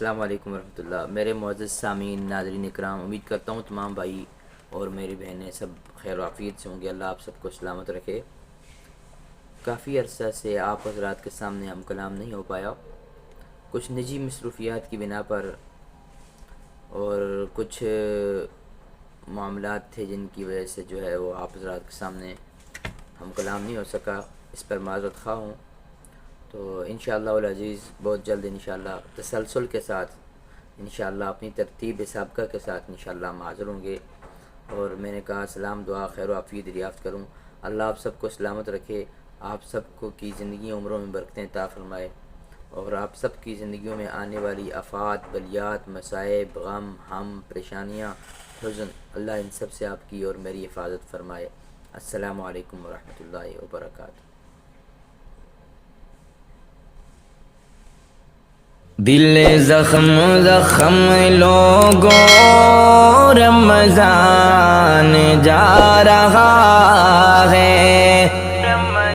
السلام علیکم ورحمۃ اللہ۔ میرے معزز سامعین، ناظرین اکرام، امید کرتا ہوں تمام بھائی اور میری بہنیں سب خیر و عافیت سے ہوں گے۔ اللہ آپ سب کو سلامت رکھے۔ کافی عرصہ سے آپ حضرات کے سامنے ہم کلام نہیں ہو پایا، کچھ نجی مصروفیات کی بنا پر اور کچھ معاملات تھے جن کی وجہ سے جو ہے وہ آپ حضرات کے سامنے ہم کلام نہیں ہو سکا، اس پر معذرت خواہ ہوں۔ تو انشاءاللہ العزیز بہت جلد انشاءاللہ تسلسل کے ساتھ انشاءاللہ اپنی ترتیب سابقہ کے ساتھ انشاءاللہ ہم حاضر ہوں گے۔ اور میں نے کہا سلام دعا خیر و عافیت دریافت کروں۔ اللہ آپ سب کو سلامت رکھے، آپ سب کو کی زندگی عمروں میں برکتیں عطا فرمائے، اور آپ سب کی زندگیوں میں آنے والی آفات، بلیات، مصائب، غم، ہم، پریشانیاں، حزن، اللہ ان سب سے آپ کی اور میری حفاظت فرمائے۔ السلام علیکم ورحمۃ اللہ وبرکاتہ۔ دل زخم زخم لوگوں رمضان جا رہا ہے،